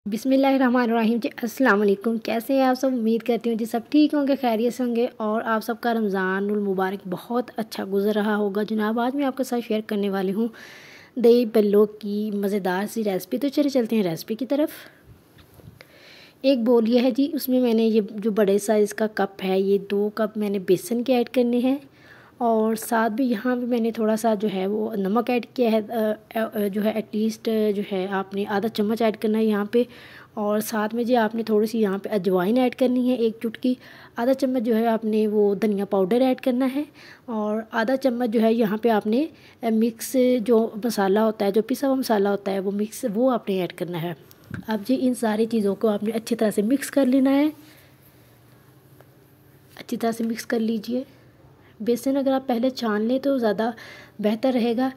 बिस्मिल्लाहिर्रहमानिर्रहीम जी। अस्सलाम वालेकुम। कैसे हैं आप सब? उम्मीद करती हूँ जी सब ठीक होंगे, खैरियत से होंगे और आप सबका रमज़ानुल मुबारक बहुत अच्छा गुजर रहा होगा। जनाब आज मैं आपके साथ शेयर करने वाली हूँ दही बल्लों की मज़ेदार सी रेसिपी। तो चलते हैं रेसिपी की तरफ। एक बोल ये है जी, उसमें मैंने ये जो बड़े साइज़ का कप है, ये 2 कप मैंने बेसन के ऐड करने हैं और साथ भी यहाँ पे मैंने थोड़ा सा जो है वो नमक ऐड किया है। जो है एटलीस्ट जो है आपने आधा चम्मच ऐड करना है यहाँ पे। और साथ में जी आपने थोड़ी सी यहाँ पे अजवाइन ऐड करनी है, 1 चुटकी। आधा चम्मच जो है आपने वो धनिया पाउडर ऐड करना है और आधा चम्मच जो है यहाँ पे आपने मिक्स जो मसाला होता है, जो पिसा हुआ मसाला होता है वो मिक्स वो आपने ऐड करना है। अब जी इन सारी चीज़ों को आपने अच्छी तरह से मिक्स कर लेना है। अच्छी तरह से मिक्स कर लीजिए। बेसन अगर आप पहले छान लें तो ज़्यादा बेहतर रहेगा।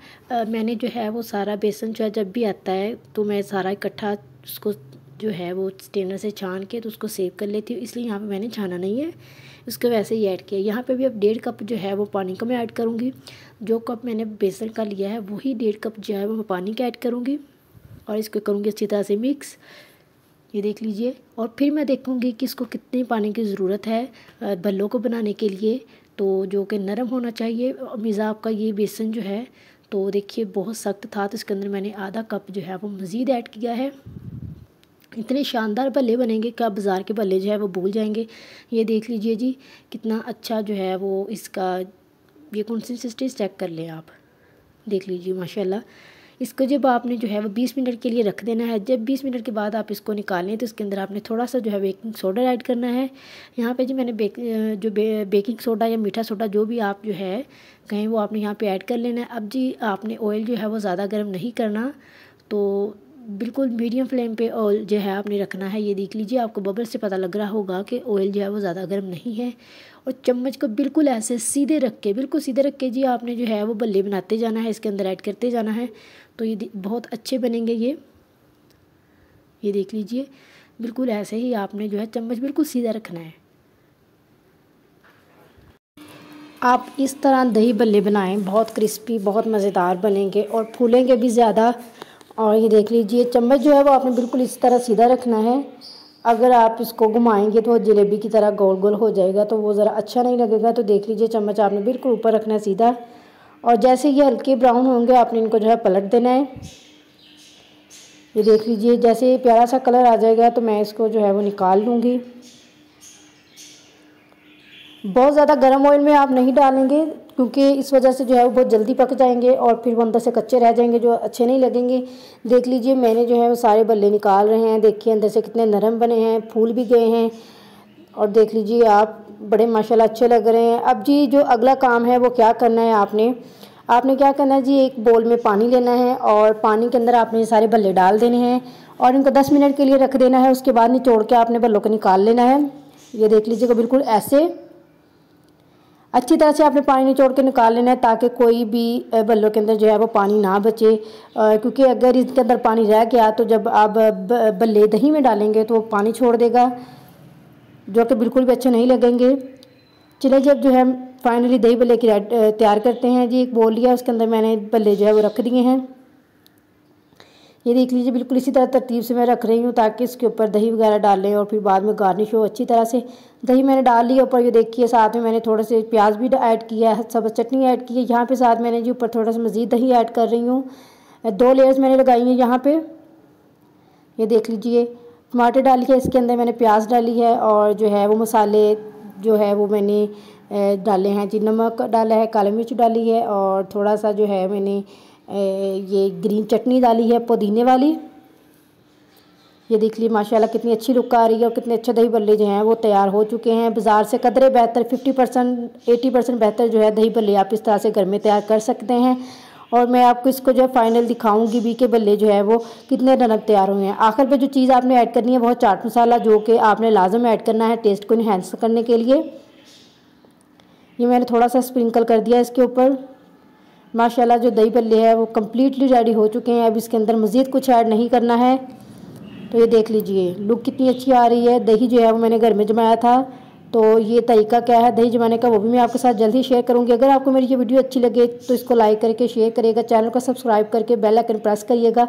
मैंने जो है वो सारा बेसन जो है जब भी आता है तो मैं सारा इकट्ठा उसको जो है वो स्ट्रेनर से छान के तो उसको सेव कर लेती हूँ, इसलिए यहाँ पे मैंने छाना नहीं है, उसको वैसे ही ऐड किया। यहाँ पे भी अब 1.5 कप जो है वो पानी का मैं ऐड करूँगी। जो कप मैंने बेसन का लिया है वही 1.5 कप जो है वो मैं पानी का ऐड करूँगी और इसको करूँगी अच्छी तरह से मिक्स। ये देख लीजिए। और फिर मैं देखूँगी कि इसको कितने पानी की ज़रूरत है बल्लों को बनाने के लिए, तो जो कि नरम होना चाहिए। मिज़ाब का ये बेसन जो है तो देखिए बहुत सख्त था, तो इसके अंदर मैंने आधा कप जो है वो मज़ीद ऐड किया है। इतने शानदार भल्ले बनेंगे कि आप बाज़ार के भल्ले जो है वो भूल जाएंगे। ये देख लीजिए जी कितना अच्छा जो है वो इसका ये कंसिस्टेंसी चेक कर लें आप, देख लीजिए माशाल्लाह। इसको जब आपने जो है वो 20 मिनट के लिए रख देना है। जब 20 मिनट के बाद आप इसको निकालें तो इसके अंदर आपने थोड़ा सा जो है बेकिंग सोडा ऐड करना है। यहाँ पे जी मैंने बेकिंग सोडा या मीठा सोडा जो भी आप जो है कहें वो आपने यहाँ पे ऐड कर लेना है। अब जी आपने ऑयल जो है वो ज़्यादा गर्म नहीं करना, तो बिल्कुल मीडियम फ्लेम पे ऑयल जो है आपने रखना है। ये देख लीजिए, आपको बबल से पता लग रहा होगा कि ऑयल जो है वो ज़्यादा गर्म नहीं है। और चम्मच को बिल्कुल ऐसे सीधे रख के, बिल्कुल सीधे रख के जी आपने जो है वो बल्ले बनाते जाना है, इसके अंदर ऐड करते जाना है, तो ये बहुत अच्छे बनेंगे ये देख लीजिए। बिल्कुल ऐसे ही आपने जो है चम्मच बिल्कुल सीधा रखना है। आप इस तरह दही बल्ले बनाएं, बहुत क्रिस्पी बहुत मज़ेदार बनेंगे और फूलेंगे भी ज़्यादा। और ये देख लीजिए चम्मच जो है वो आपने बिल्कुल इस तरह सीधा रखना है। अगर आप इसको घुमाएंगे तो जलेबी की तरह गोल गोल हो जाएगा, तो वो ज़रा अच्छा नहीं लगेगा। तो देख लीजिए चम्मच आपने बिल्कुल ऊपर रखना है सीधा, और जैसे ये हल्के ब्राउन होंगे आपने इनको जो है पलट देना है। ये देख लीजिए जैसे प्यारा सा कलर आ जाएगा तो मैं इसको जो है वो निकाल लूँगी। बहुत ज़्यादा गर्म ऑयल में आप नहीं डालेंगे क्योंकि इस वजह से जो है वो बहुत जल्दी पक जाएंगे और फिर वो अंदर से कच्चे रह जाएंगे जो अच्छे नहीं लगेंगे। देख लीजिए मैंने जो है वो सारे बल्ले निकाल रहे हैं, देखिए अंदर से कितने नरम बने हैं, फूल भी गए हैं और देख लीजिए आप बड़े माशाल्लाह अच्छे लग रहे हैं। अब जी जो अगला काम है वो क्या करना है, आपने क्या करना है जी, एक बोल में पानी लेना है और पानी के अंदर आपने सारे बल्ले डाल देने हैं और इनको 10 मिनट के लिए रख देना है। उसके बाद निचोड़ के आपने बल्लों को निकाल लेना है। ये देख लीजिएगा बिल्कुल ऐसे अच्छी तरह से आपने पानी निचोड़ के निकाल लेना है ताकि कोई भी बल्लों के अंदर जो है वो पानी ना बचे, क्योंकि अगर इसके अंदर पानी रह गया तो जब आप बल्ले दही में डालेंगे तो वो पानी छोड़ देगा जो कि बिल्कुल भी अच्छे नहीं लगेंगे। चलिए जब जो है फाइनली दही बल्ले की तैयार करते हैं जी। एक बोल लिया, उसके अंदर मैंने बल्ले जो है वो रख दिए हैं। ये देख लीजिए बिल्कुल इसी तरह तरतीब से मैं रख रही हूँ ताकि इसके ऊपर दही वगैरह डालें और फिर बाद में गार्निश हो अच्छी तरह से। दही मैंने डाल ली ऊपर, ये देखिए साथ में मैंने थोड़े से प्याज भी ऐड किया है, सब चटनी ऐड की है। यहाँ पे साथ मैंने जी ऊपर थोड़ा सा मज़ीद दही ऐड कर रही हूँ। 2 लेयर्स मैंने लगाई हैं यहाँ पे। ये देख लीजिए टमाटर डाली है, इसके अंदर मैंने प्याज डाली है और जो है वो मसाले जो है वो मैंने डाले हैं जी। नमक डाला है, काली मिर्च डाली है और थोड़ा सा जो है मैंने ये ग्रीन चटनी डाली है पुदीने वाली। ये देख लीजिए माशाल्लाह कितनी अच्छी लुक आ रही है और कितने अच्छे दही बल्ले जो हैं वो तैयार हो चुके हैं। बाज़ार से कदरे बेहतर 50% 80% बेहतर जो है दही बल्ले आप इस तरह से घर में तैयार कर सकते हैं। और मैं आपको इसको जो है फाइनल दिखाऊंगी भी कि बल्ले जो है वो कितने नरम तैयार हुए हैं। आखिर पे जो चीज़ आपने ऐड करनी है वो चाट मसाला, जो कि आपने लाजम ऐड करना है टेस्ट को इन्हेंस करने के लिए। ये मैंने थोड़ा सा स्प्रिंकल कर दिया इसके ऊपर। माशाल्लाह जो दही बल्ले है वो कम्प्लीटली रेडी हो चुके हैं। अब इसके अंदर मज़ीद कुछ ऐड नहीं करना है। तो ये देख लीजिए लुक कितनी अच्छी आ रही है। दही जो है वो मैंने घर में जमाया था, तो ये तरीका क्या है दही जमाने का वो भी मैं आपके साथ जल्दी शेयर करूंगी। अगर आपको मेरी ये वीडियो अच्छी लगे तो इसको लाइक करके शेयर करिएगा, चैनल को सब्सक्राइब करके बेल आइकन प्रेस करिएगा